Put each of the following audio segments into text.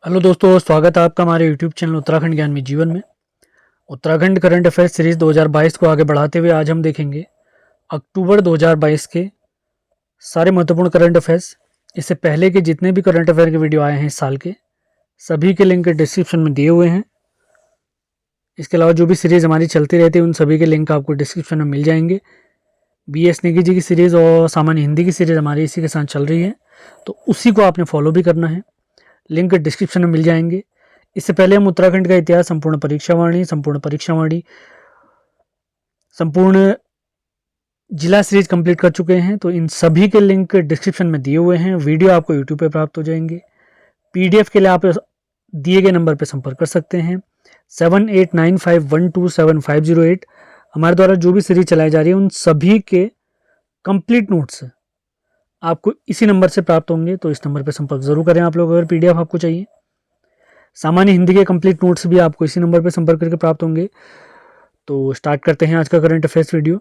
Hello दोस्तों, स्वागत है आपका हमारे यूट्यूब चैनल उत्तराखंड ज्ञान में जीवन में। उत्तराखंड करंट अफेयर्स सीरीज 2022 को आगे बढ़ाते हुए आज हम देखेंगे अक्टूबर 2022 के सारे महत्वपूर्ण करंट अफेयर्स। इससे पहले के जितने भी करंट अफेयर के वीडियो आए हैं इस साल के, सभी के लिंक डिस्क्रिप्शन में दिए हुए हैं। इसके अलावा जो भी सीरीज हमारी चलती रहती है उन सभी के लिंक आपको डिस्क्रिप्शन में मिल जाएंगे। BS नेगी जी की सीरीज़ और सामान्य हिंदी की सीरीज़ हमारी इसी के साथ चल रही है, तो उसी को आपने फॉलो भी करना है। लिंक डिस्क्रिप्शन में मिल जाएंगे। इससे पहले हम उत्तराखंड का इतिहास, संपूर्ण परीक्षावाणी, संपूर्ण जिला सीरीज कंप्लीट कर चुके हैं, तो इन सभी के लिंक डिस्क्रिप्शन में दिए हुए हैं। वीडियो आपको यूट्यूब पे प्राप्त हो जाएंगे। PDF के लिए आप दिए गए नंबर पर संपर्क कर सकते हैं 7895127508। हमारे द्वारा जो भी सीरीज चलाई जा रही है उन सभी के कंप्लीट नोट्स आपको इसी नंबर से प्राप्त होंगे, तो इस नंबर पर संपर्क जरूर करें आप लोग अगर PDF आपको चाहिए। सामान्य हिंदी के कंप्लीट नोट्स भी आपको इसी नंबर पर संपर्क करके प्राप्त होंगे। तो स्टार्ट करते हैं आज का करंट अफेयर्स वीडियो।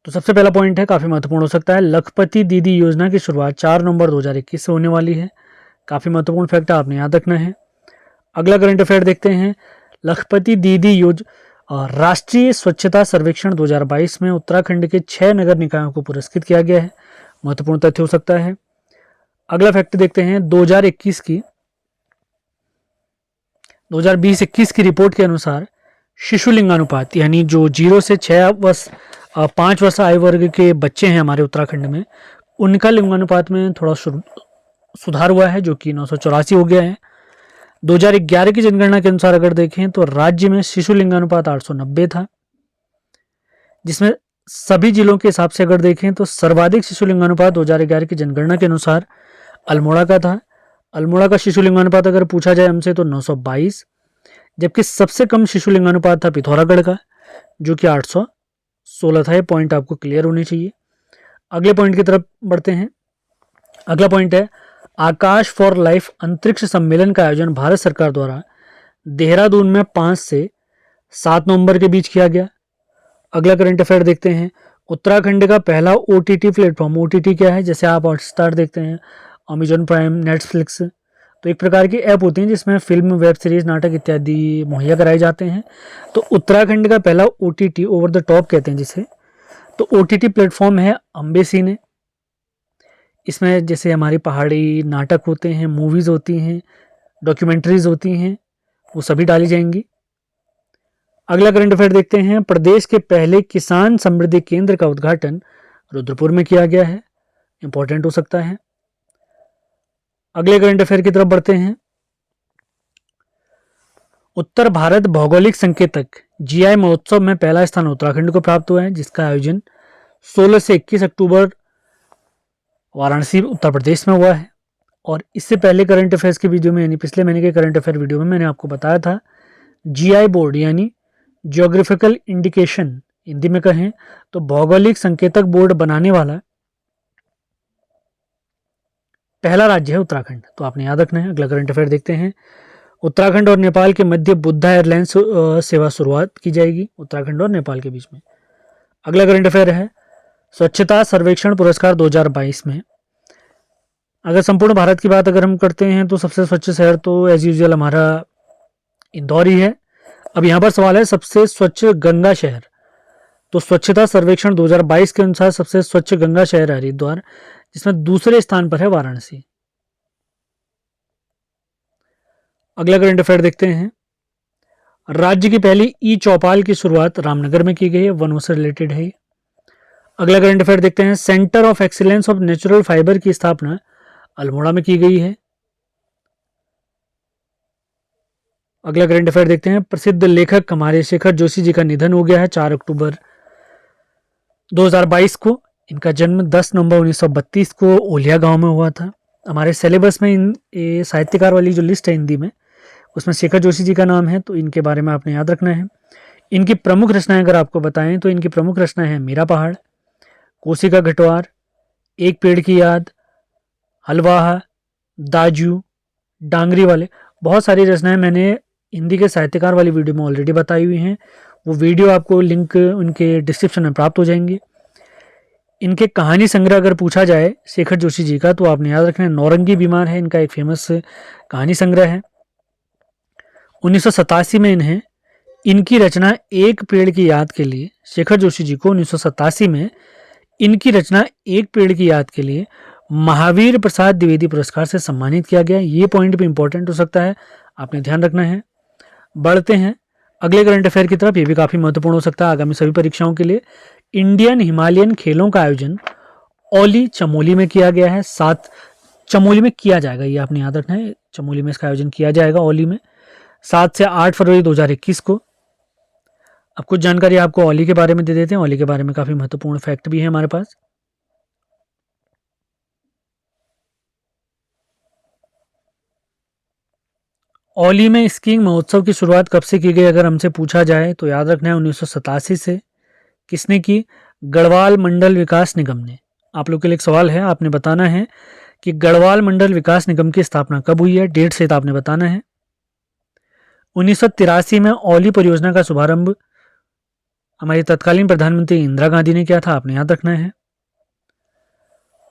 तो सबसे पहला पॉइंट है, काफ़ी महत्वपूर्ण हो सकता है। लखपति दीदी योजना की शुरुआत 4 नवंबर 2021 से होने वाली है। काफ़ी महत्वपूर्ण फैक्ट आपने याद रखना है। अगला करंट अफेयर देखते हैं। लखपति दीदी योजना राष्ट्रीय स्वच्छता सर्वेक्षण 2022 में उत्तराखंड के 6 नगर निकायों को पुरस्कृत किया गया है। महत्वपूर्ण तथ्य हो सकता है। अगला फैक्ट देखते हैं। 2020-21 की रिपोर्ट के अनुसार शिशु लिंगानुपात, यानी जो 0 से 5 वर्ष आयु वर्ग के बच्चे हैं हमारे उत्तराखंड में, उनका लिंगानुपात में थोड़ा सुधार हुआ है, जो कि 984 हो गया है। 2011 की जनगणना के अनुसार अगर देखें तो राज्य में शिशु लिंगानुपात 890 था, जिसमें सभी जिलों के हिसाब से अगर देखें तो सर्वाधिक शिशु लिंगानुपात 2011 की जनगणना के अनुसार अल्मोड़ा का था। अल्मोड़ा का शिशु लिंगानुपात अगर पूछा जाए हमसे तो 922, जबकि सबसे कम शिशु लिंगानुपात था पिथौरागढ़ का, जो कि 816 था। ये पॉइंट आपको क्लियर होने चाहिए। अगले पॉइंट की तरफ बढ़ते हैं। अगला पॉइंट है, आकाश फॉर लाइफ अंतरिक्ष सम्मेलन का आयोजन भारत सरकार द्वारा देहरादून में 5 से 7 नवंबर के बीच किया गया। अगला करंट अफेयर देखते हैं। उत्तराखंड का पहला OTT प्लेटफॉर्म, OTT क्या है, जैसे आप हॉटस्टार देखते हैं, अमेजॉन प्राइम, नेटफ्लिक्स, तो एक प्रकार की ऐप होती हैं जिसमें फिल्म, वेब सीरीज, नाटक इत्यादि मुहैया कराए जाते हैं। तो उत्तराखंड का पहला OTT, ओवर द टॉप कहते हैं जिसे, तो OTT प्लेटफॉर्म है अम्बेसी ने। इसमें जैसे हमारी पहाड़ी नाटक होते हैं, मूवीज होती हैं, डॉक्यूमेंट्रीज होती हैं, वो सभी डाली जाएंगी। अगला करंट अफेयर देखते हैं। प्रदेश के पहले किसान समृद्धि केंद्र का उद्घाटन रुद्रपुर में किया गया है। इंपॉर्टेंट हो सकता है। अगले करंट अफेयर की तरफ बढ़ते हैं। उत्तर भारत भौगोलिक संकेतक GI महोत्सव में पहला स्थान उत्तराखंड को प्राप्त हुआ है, जिसका आयोजन 16 से 21 अक्टूबर वाराणसी उत्तर प्रदेश में हुआ है। और इससे पहले करंट अफेयर्स के वीडियो में, यानी पिछले महीने के करंट अफेयर वीडियो में मैंने आपको बताया था, GI बोर्ड यानी जियोग्राफिकल इंडिकेशन हिंदी में कहें तो भौगोलिक संकेतक बोर्ड बनाने वाला पहला राज्य है उत्तराखंड, तो आपने याद रखना है। अगला करंट अफेयर देखते हैं। उत्तराखंड और नेपाल के मध्य बुद्धा एयरलाइंस सेवा शुरुआत की जाएगी, उत्तराखंड और नेपाल के बीच में। अगला करंट अफेयर है, स्वच्छता सर्वेक्षण पुरस्कार 2022 में अगर संपूर्ण भारत की बात अगर हम करते हैं तो सबसे स्वच्छ शहर तो एज यूजुअल हमारा इंदौर ही है। अब यहाँ पर सवाल है, सबसे स्वच्छ गंगा शहर, तो स्वच्छता सर्वेक्षण 2022 के अनुसार सबसे स्वच्छ गंगा शहर हरिद्वार, जिसमें दूसरे स्थान पर है वाराणसी। अगला करंट अफेयर देखते हैं। राज्य की पहली चौपाल की शुरुआत रामनगर में की गई है, वनों से रिलेटेड है। अगला करंट अफेयर देखते हैं। Centre of excellence of natural fibre की स्थापना अल्मोड़ा में की गई है। अगला करंट अफेयर देखते हैं। प्रसिद्ध लेखक हमारे शेखर जोशी जी का निधन हो गया है 4 अक्टूबर 2022 को। इनका जन्म 10 नवंबर 1932 को ओलिया गांव में हुआ था। हमारे सिलेबस में इन साहित्यकार वाली जो लिस्ट है हिंदी में, उसमें शेखर जोशी जी का नाम है, तो इनके बारे में आपने याद रखना है। इनकी प्रमुख रचनाएं अगर आपको बताएं तो इनकी प्रमुख रचनाएं हैं मीरा पहाड़, कोसी का घटवार, एक पेड़ की याद, हलवाहा, दाजू, डांगरी वाले, बहुत सारी रचनाएं मैंने हिंदी के साहित्यकार वाली वीडियो में ऑलरेडी बताई हुई हैं। वो वीडियो आपको लिंक उनके डिस्क्रिप्शन में प्राप्त हो जाएंगे। इनके कहानी संग्रह अगर पूछा जाए शेखर जोशी जी का, तो आपने याद रखना है नौरंगी बीमार है इनका एक फेमस कहानी संग्रह है। 1987 में इनकी रचना एक पेड़ की याद के लिए, शेखर जोशी जी को 1987 में इनकी रचना एक पेड़ की याद के लिए महावीर प्रसाद द्विवेदी पुरस्कार से सम्मानित किया गया। ये पॉइंट भी इंपॉर्टेंट हो सकता है, आपने ध्यान रखना है। बढ़ते हैं अगले करंट अफेयर की तरफ, ये भी काफी महत्वपूर्ण हो सकता है आगामी सभी परीक्षाओं के लिए। इंडियन हिमालयन खेलों का आयोजन ओली चमोली में किया गया है। 7 चमोली में किया जाएगा, ये आपने याद रखना है, चमोली में इसका आयोजन किया जाएगा ओली में 7 से 8 फरवरी 2021 को। अब कुछ जानकारी आपको ओली के बारे में दे देते हैं। ओली के बारे में काफी महत्वपूर्ण फैक्ट भी है हमारे पास। ओली में स्कीइंग महोत्सव की शुरुआत कब से की गई अगर हमसे पूछा जाए तो याद रखना है 1987 से। किसने की? गढ़वाल मंडल विकास निगम ने। आप लोग के लिए एक सवाल है, आपने बताना है कि गढ़वाल मंडल विकास निगम की स्थापना कब हुई है, डेट सहित आपने बताना है। 1983 में ओली परियोजना का शुभारंभ हमारी तत्कालीन प्रधानमंत्री इंदिरा गांधी ने किया था, आपने याद रखना है।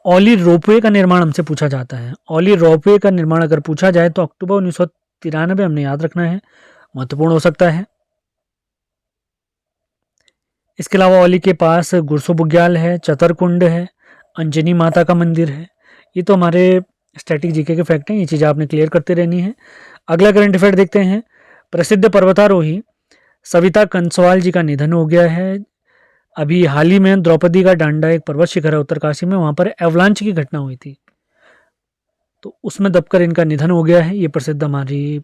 ओली रोपवे का निर्माण हमसे पूछा जाता है। ओली रोपवे का निर्माण अगर पूछा जाए तो अक्टूबर 1993 हमने याद रखना है, महत्वपूर्ण हो सकता है। इसके अलावा ओली के पास गुरसो बुग्याल है, चतरकुंड है, अंजनी माता का मंदिर है। ये तो हमारे स्टैटिक जीके के फैक्ट हैं, ये चीज़ें आपने क्लियर करते रहनी है। अगला करंट अफेयर देखते हैं। प्रसिद्ध पर्वतारोही सविता कंसवाल जी का निधन हो गया है। अभी हाल ही में द्रौपदी का डांडा एक पर्वत शिखर है उत्तरकाशी में, वहां पर एवलांच की घटना हुई थी, तो उसमें दबकर इनका निधन हो गया है। ये प्रसिद्ध हमारी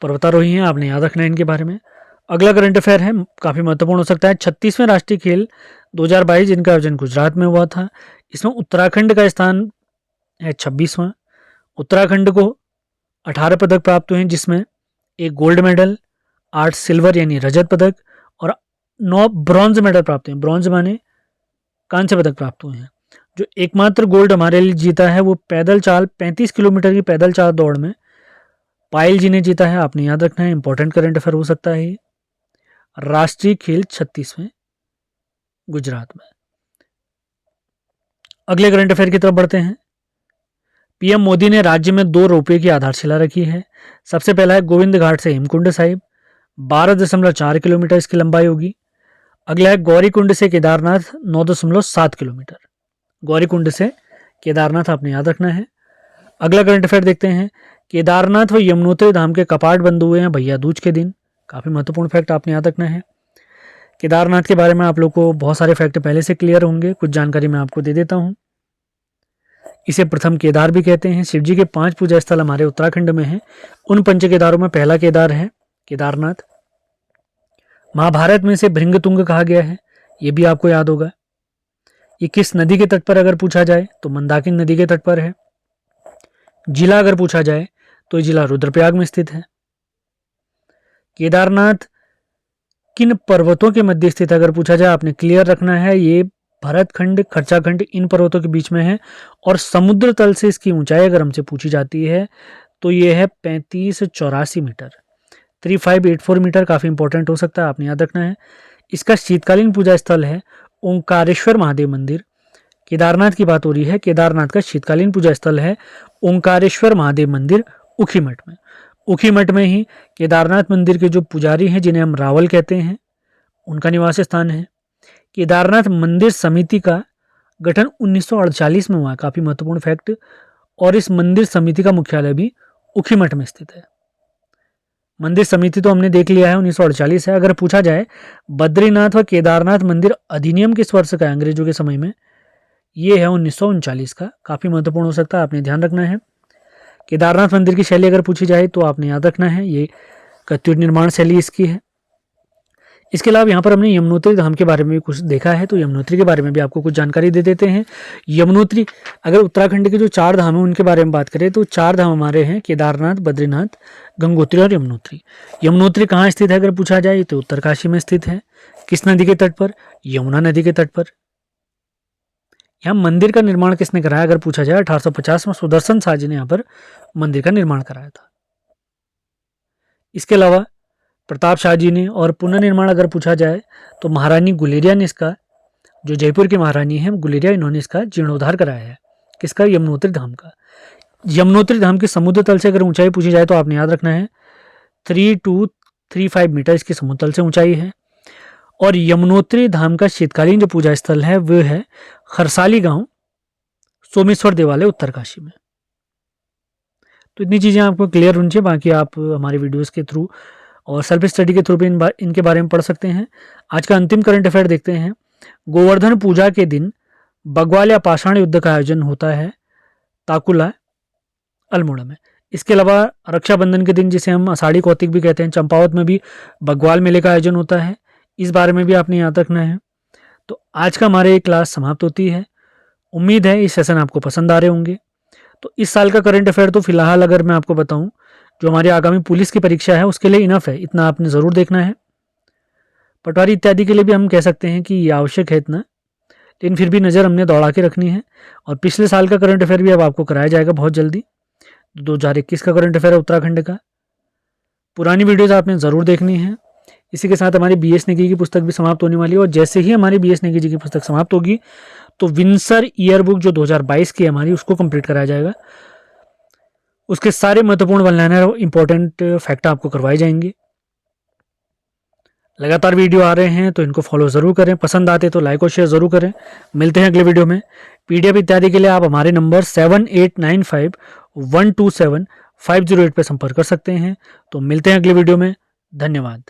पर्वतारोही हैं, आपने याद रखना है इनके बारे में। अगला करंट अफेयर है, काफी महत्वपूर्ण हो सकता है। 36वें राष्ट्रीय खेल 2022 जिनका आयोजन गुजरात में हुआ था, इसमें उत्तराखंड का स्थान है 26वां। उत्तराखंड को 18 पदक प्राप्त हुए हैं, जिसमें एक गोल्ड मेडल, 8 सिल्वर यानी रजत पदक और 9 ब्रॉन्ज मेडल प्राप्त हुए। ब्रॉन्ज माने कांस्य पदक प्राप्त हुए हैं। जो एकमात्र गोल्ड हमारे लिए जीता है वो पैदल चाल 35 किलोमीटर की पैदल चाल दौड़ में पायल जी ने जीता है, आपने याद रखना है, इंपॉर्टेंट करंट अफेयर हो सकता है ये। राष्ट्रीय खेल 36वें गुजरात में। अगले करंट अफेयर की तरफ बढ़ते हैं। पीएम मोदी ने राज्य में 2 रोपवे की आधारशिला रखी है। सबसे पहला है गोविंद घाट से हेमकुंड साहिब, 12.4 किलोमीटर इसकी लंबाई होगी। अगला है गौरीकुंड से केदारनाथ, 9.7 किलोमीटर। गौरीकुंड से केदारनाथ आपने याद रखना है। अगला करंट अफेयर देखते हैं। केदारनाथ व यमुनोत्री धाम के कपाट बंद हुए हैं भैया दूज के दिन, काफी महत्वपूर्ण फैक्ट आपने याद रखना है। केदारनाथ के बारे में आप लोग को बहुत सारे फैक्ट पहले से क्लियर होंगे, कुछ जानकारी मैं आपको दे देता हूँ। इसे प्रथम केदार भी कहते हैं। शिव जी के 5 पूजा स्थल हमारे उत्तराखंड में हैं। उन पंच केदारों में पहला केदार है केदारनाथ। महाभारत में इसे भृंगतुंग कहा गया है, ये भी आपको याद होगा। ये किस नदी के तट पर अगर पूछा जाए तो मंदाकिनी नदी के तट पर है। जिला अगर पूछा जाए तो ये जिला रुद्रप्रयाग में स्थित है। केदारनाथ किन पर्वतों के मध्य स्थित अगर पूछा जाए, आपने क्लियर रखना है, ये भरतखंड, खर्चाखंड इन पर्वतों के बीच में है। और समुद्र तल से इसकी ऊंचाई अगर हमसे पूछी जाती है तो ये है 3584 मीटर, 3584 मीटर, काफी इंपॉर्टेंट हो सकता है, आपने याद रखना है। इसका शीतकालीन पूजा स्थल है ओंकारेश्वर महादेव मंदिर। केदारनाथ की बात हो रही है, केदारनाथ का शीतकालीन पूजा स्थल है ओंकारेश्वर महादेव मंदिर उखीमठ में। उखीमठ में ही केदारनाथ मंदिर के जो पुजारी हैं जिन्हें हम रावल कहते हैं, उनका निवास स्थान है। केदारनाथ मंदिर समिति का गठन 1948 में हुआ, काफी महत्वपूर्ण फैक्ट। और इस मंदिर समिति का मुख्यालय भी उखीमठ में स्थित है। मंदिर समिति तो हमने देख लिया है 1948 है। अगर पूछा जाए बद्रीनाथ व केदारनाथ मंदिर अधिनियम किस वर्ष का है अंग्रेजों के समय में, ये है 1939 का, काफी महत्वपूर्ण हो सकता है, आपने ध्यान रखना है। केदारनाथ मंदिर की शैली अगर पूछी जाए तो आपने याद रखना है, ये कत्यूर निर्माण शैली इसकी है। इसके अलावा यहाँ पर हमने यमुनोत्री धाम के बारे में भी कुछ देखा है, तो यमुनोत्री के बारे में भी आपको कुछ जानकारी दे देते हैं। यमुनोत्री, अगर उत्तराखंड के जो 4 धाम हैं उनके बारे में बात करें तो 4 धाम हमारे हैं केदारनाथ, बद्रीनाथ, गंगोत्री और यमुनोत्री। यमुनोत्री कहाँ स्थित है अगर पूछा जाए तो उत्तरकाशी में स्थित है। किस नदी के तट पर? यमुना नदी के तट पर। यहाँ मंदिर का निर्माण किसने कराया अगर पूछा जाए, 1850 में सुदर्शन शाह जी ने यहाँ पर मंदिर का निर्माण कराया था। इसके अलावा प्रताप शाह जी ने, और पुनर्निर्माण अगर पूछा जाए तो महारानी गुलेरिया ने इसका जो जयपुर की महारानी है गुलेरिया, इन्होंने इसका जीर्णोद्धार कराया है। किसका? यमुनोत्री धाम का। यमुनोत्री धाम के समुद्र तल से अगर ऊंचाई पूछी जाए तो आपने याद रखना है 3235 मीटर इसकी समुद्र तल से ऊंचाई है। और यमुनोत्री धाम का शीतकालीन जो पूजा स्थल है वो है खरसाली गांव, सोमेश्वर देवालय, उत्तरकाशी में। तो इतनी चीज़ें आपको क्लियर होनी चाहिए। बाकी आप हमारे वीडियोस के थ्रू और सेल्फ स्टडी के थ्रू भी इनके बारे में पढ़ सकते हैं। आज का अंतिम करंट अफेयर देखते हैं। गोवर्धन पूजा के दिन बग्वाल या पाषाण युद्ध का आयोजन होता है ताकुला, अल्मोड़ा में। इसके अलावा रक्षाबंधन के दिन, जिसे हम आषाढ़ी कौतिक भी कहते हैं, चंपावत में भी बग्वाल मेले का आयोजन होता है। इस बारे में भी आपने याद रखना है। तो आज का हमारे क्लास समाप्त होती है। उम्मीद है इस सेशन आपको पसंद आ रहे होंगे। तो इस साल का करंट अफेयर तो फिलहाल अगर मैं आपको बताऊं, जो हमारी आगामी पुलिस की परीक्षा है उसके लिए इनफ है, इतना आपने ज़रूर देखना है। पटवारी इत्यादि के लिए भी हम कह सकते हैं कि ये आवश्यक है इतना, लेकिन फिर भी नज़र हमने दौड़ा के रखनी है। और पिछले साल का करंट अफेयर भी अब आपको कराया जाएगा बहुत जल्दी। 2021 का करंट अफेयर है उत्तराखंड का। पुरानी वीडियोज़ आपने ज़रूर देखनी है। इसी के साथ हमारी BS नेगी की पुस्तक भी समाप्त होने वाली है। और जैसे ही हमारी BS नेगी जी की पुस्तक समाप्त होगी तो विंसर ईयर बुक जो 2022 की है हमारी, उसको कंप्लीट कराया जाएगा। उसके सारे महत्वपूर्ण वन लाइनर और इंपॉर्टेंट फैक्ट आपको करवाए जाएंगे। लगातार वीडियो आ रहे हैं तो इनको फॉलो ज़रूर करें। पसंद आते तो लाइक और शेयर ज़रूर करें। मिलते हैं अगले वीडियो में। PDF इत्यादि के लिए आप हमारे नंबर 7895127508 पर संपर्क कर सकते हैं। तो मिलते हैं अगले वीडियो में। धन्यवाद।